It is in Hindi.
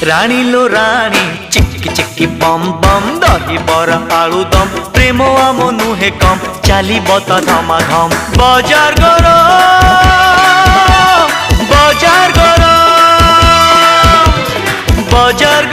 राणी लो राणी चिक्की चिक्की बम बम दही बरा आलू दम प्रेम आम नुहे कम चाली बता धमा धम बाजार गरम बाजार गरम बाजार